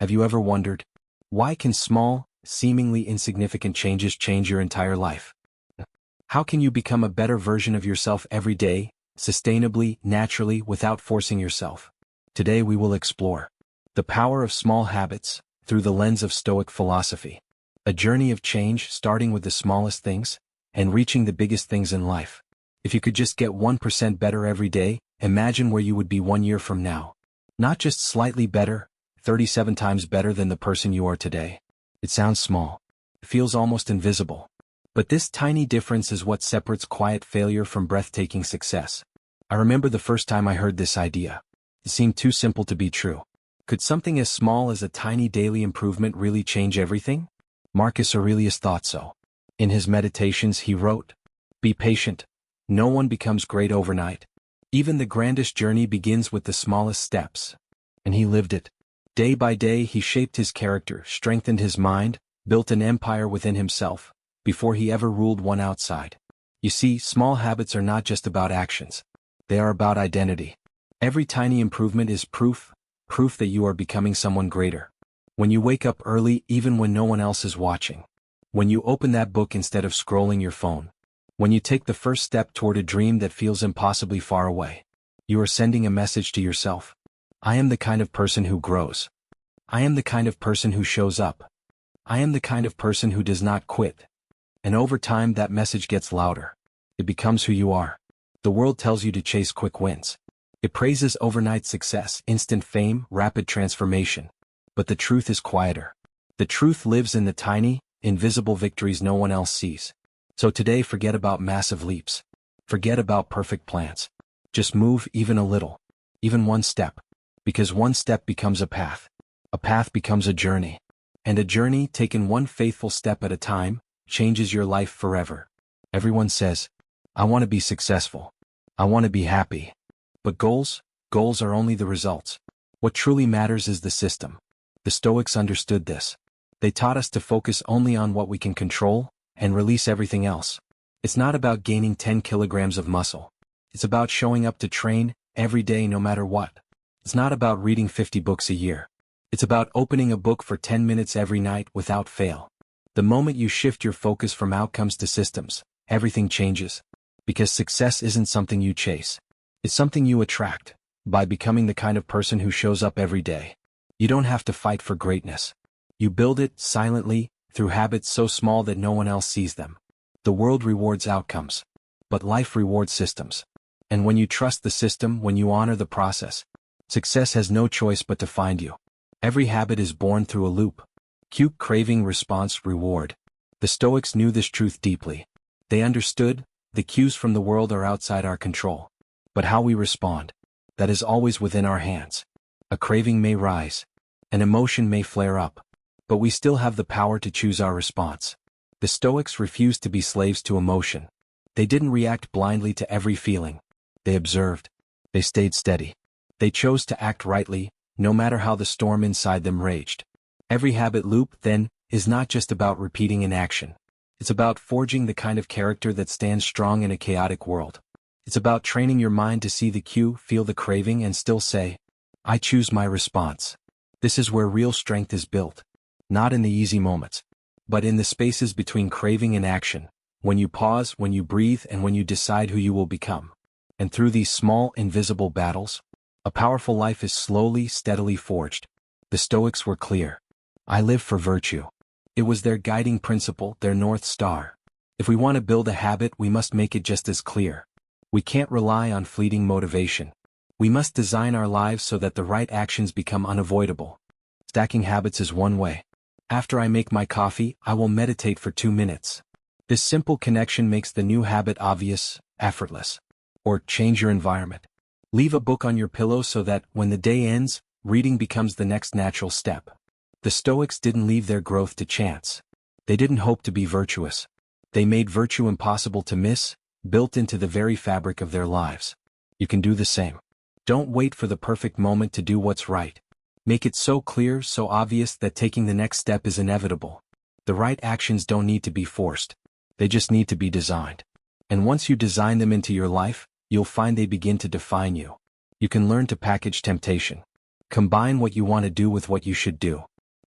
Have you ever wondered, why can small, seemingly insignificant changes change your entire life? How can you become a better version of yourself every day, sustainably, naturally, without forcing yourself? Today we will explore the power of small habits through the lens of Stoic philosophy. A journey of change starting with the smallest things and reaching the biggest things in life. If you could just get 1% better every day, imagine where you would be 1 year from now. Not just slightly better, 37 times better than the person you are today. It sounds small. It feels almost invisible. But this tiny difference is what separates quiet failure from breathtaking success. I remember the first time I heard this idea. It seemed too simple to be true. Could something as small as a tiny daily improvement really change everything? Marcus Aurelius thought so. In his Meditations he wrote, "Be patient. No one becomes great overnight. Even the grandest journey begins with the smallest steps." And he lived it. Day by day he shaped his character, strengthened his mind, built an empire within himself, before he ever ruled one outside. You see, small habits are not just about actions. They are about identity. Every tiny improvement is proof that you are becoming someone greater. When you wake up early even when no one else is watching. When you open that book instead of scrolling your phone. When you take the first step toward a dream that feels impossibly far away. You are sending a message to yourself. I am the kind of person who grows. I am the kind of person who shows up. I am the kind of person who does not quit. And over time that message gets louder. It becomes who you are. The world tells you to chase quick wins. It praises overnight success, instant fame, rapid transformation. But the truth is quieter. The truth lives in the tiny, invisible victories no one else sees. So today forget about massive leaps. Forget about perfect plans. Just move even a little. Even one step. Because one step becomes a path. A path becomes a journey. And a journey taken one faithful step at a time changes your life forever. Everyone says, I want to be successful. I want to be happy. But goals are only the results. What truly matters is the system. The Stoics understood this. They taught us to focus only on what we can control and release everything else. It's not about gaining 10 kilograms of muscle. It's about showing up to train every day no matter what. It's not about reading 50 books a year. It's about opening a book for 10 minutes every night without fail. The moment you shift your focus from outcomes to systems, everything changes. Because success isn't something you chase. It's something you attract, by becoming the kind of person who shows up every day. You don't have to fight for greatness. You build it silently, through habits so small that no one else sees them. The world rewards outcomes. But life rewards systems. And when you trust the system, when you honor the process, success has no choice but to find you. Every habit is born through a loop. Cue, craving, response, reward. The Stoics knew this truth deeply. They understood, the cues from the world are outside our control. But how we respond, that is always within our hands. A craving may rise. An emotion may flare up. But we still have the power to choose our response. The Stoics refused to be slaves to emotion. They didn't react blindly to every feeling. They observed. They stayed steady. They chose to act rightly, no matter how the storm inside them raged. Every habit loop, then, is not just about repeating an action. It's about forging the kind of character that stands strong in a chaotic world. It's about training your mind to see the cue, feel the craving, and still say, I choose my response. This is where real strength is built. Not in the easy moments, but in the spaces between craving and action, when you pause, when you breathe, and when you decide who you will become. And through these small, invisible battles, a powerful life is slowly, steadily forged. The Stoics were clear. I live for virtue. It was their guiding principle, their North Star. If we want to build a habit, we must make it just as clear. We can't rely on fleeting motivation. We must design our lives so that the right actions become unavoidable. Stacking habits is one way. After I make my coffee, I will meditate for 2 minutes. This simple connection makes the new habit obvious, effortless. Or change your environment. Leave a book on your pillow so that, when the day ends, reading becomes the next natural step. The Stoics didn't leave their growth to chance. They didn't hope to be virtuous. They made virtue impossible to miss, built into the very fabric of their lives. You can do the same. Don't wait for the perfect moment to do what's right. Make it so clear, so obvious that taking the next step is inevitable. The right actions don't need to be forced. They just need to be designed. And once you design them into your life, you'll find they begin to define you. You can learn to package temptation. Combine what you want to do with what you should do.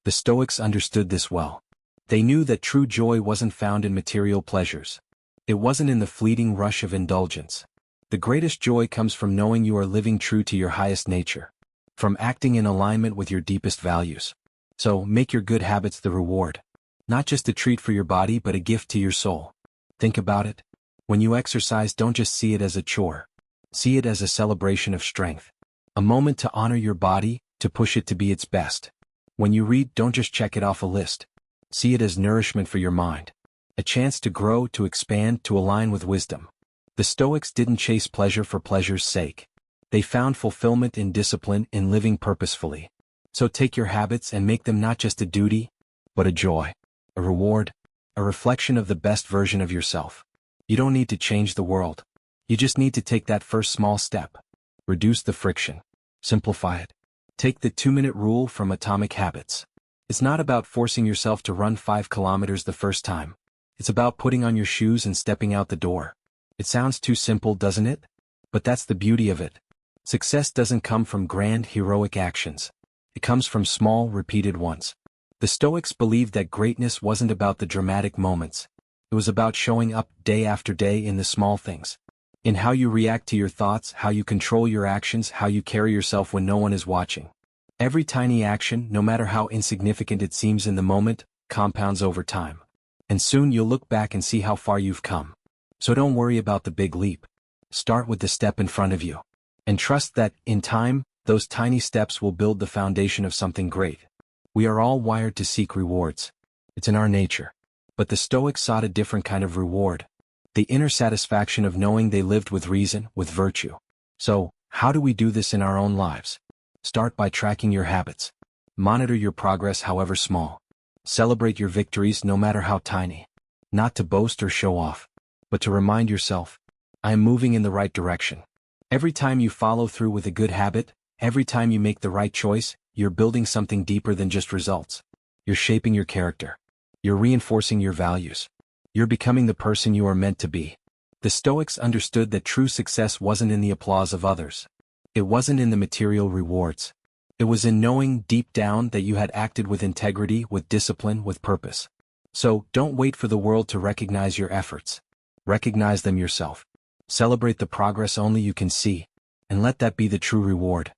The Stoics understood this well. They knew that true joy wasn't found in material pleasures. It wasn't in the fleeting rush of indulgence. The greatest joy comes from knowing you are living true to your highest nature, from acting in alignment with your deepest values. So, make your good habits the reward. Not just a treat for your body but a gift to your soul. Think about it. When you exercise, don't just see it as a chore. See it as a celebration of strength. A moment to honor your body, to push it to be its best. When you read, don't just check it off a list. See it as nourishment for your mind. A chance to grow, to expand, to align with wisdom. The Stoics didn't chase pleasure for pleasure's sake. They found fulfillment in discipline, in living purposefully. So take your habits and make them not just a duty, but a joy, a reward, a reflection of the best version of yourself. You don't need to change the world. You just need to take that first small step. Reduce the friction. Simplify it. Take the 2-minute rule from Atomic Habits. It's not about forcing yourself to run 5 kilometers the first time. It's about putting on your shoes and stepping out the door. It sounds too simple, doesn't it? But that's the beauty of it. Success doesn't come from grand, heroic actions. It comes from small, repeated ones. The Stoics believed that greatness wasn't about the dramatic moments. It was about showing up day after day in the small things. In how you react to your thoughts, how you control your actions, how you carry yourself when no one is watching. Every tiny action, no matter how insignificant it seems in the moment, compounds over time. And soon you'll look back and see how far you've come. So don't worry about the big leap. Start with the step in front of you. And trust that, in time, those tiny steps will build the foundation of something great. We are all wired to seek rewards. It's in our nature. But the Stoics sought a different kind of reward. The inner satisfaction of knowing they lived with reason, with virtue. So, how do we do this in our own lives? Start by tracking your habits. Monitor your progress, however small. Celebrate your victories, no matter how tiny. Not to boast or show off, but to remind yourself, I am moving in the right direction. Every time you follow through with a good habit, every time you make the right choice, you're building something deeper than just results. You're shaping your character. You're reinforcing your values. You're becoming the person you are meant to be. The Stoics understood that true success wasn't in the applause of others. It wasn't in the material rewards. It was in knowing deep down that you had acted with integrity, with discipline, with purpose. So, don't wait for the world to recognize your efforts. Recognize them yourself. Celebrate the progress only you can see, and let that be the true reward.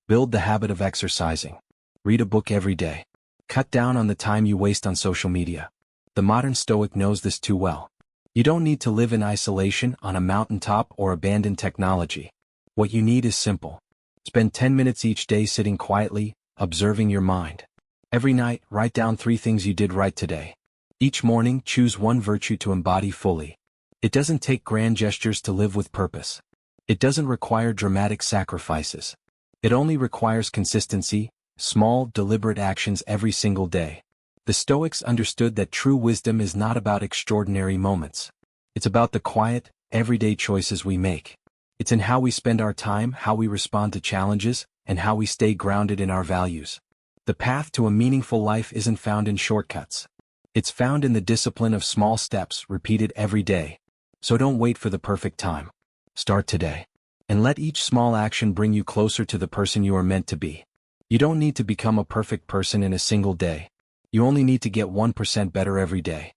Build the habit of exercising. Read a book every day. Cut down on the time you waste on social media. The modern Stoic knows this too well. You don't need to live in isolation on a mountaintop or abandon technology. What you need is simple. Spend 10 minutes each day sitting quietly, observing your mind. Every night, write down 3 things you did right today. Each morning, choose one virtue to embody fully. It doesn't take grand gestures to live with purpose. It doesn't require dramatic sacrifices. It only requires consistency, small, deliberate actions every single day. The Stoics understood that true wisdom is not about extraordinary moments. It's about the quiet, everyday choices we make. It's in how we spend our time, how we respond to challenges, and how we stay grounded in our values. The path to a meaningful life isn't found in shortcuts. It's found in the discipline of small steps repeated every day. So don't wait for the perfect time. Start today. And let each small action bring you closer to the person you are meant to be. You don't need to become a perfect person in a single day. You only need to get 1% better every day.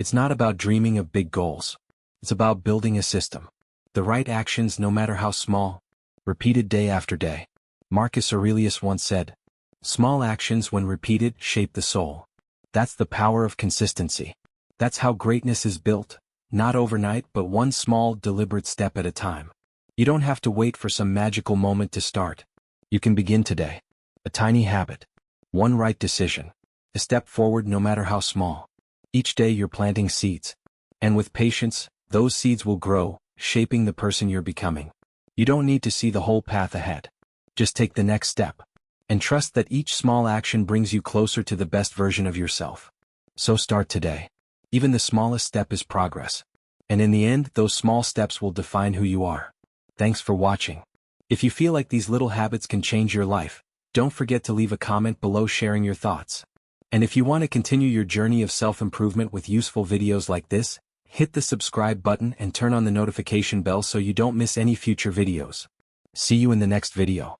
It's not about dreaming of big goals. It's about building a system. The right actions, no matter how small, repeated day after day. Marcus Aurelius once said, "Small actions, when repeated, shape the soul." That's the power of consistency. That's how greatness is built, not overnight, but one small, deliberate step at a time. You don't have to wait for some magical moment to start. You can begin today. A tiny habit. One right decision. A step forward, no matter how small. Each day you're planting seeds. And with patience, those seeds will grow, shaping the person you're becoming. You don't need to see the whole path ahead. Just take the next step. And trust that each small action brings you closer to the best version of yourself. So start today. Even the smallest step is progress. And in the end, those small steps will define who you are. Thanks for watching. If you feel like these little habits can change your life, don't forget to leave a comment below sharing your thoughts. And if you want to continue your journey of self-improvement with useful videos like this, hit the subscribe button and turn on the notification bell so you don't miss any future videos. See you in the next video.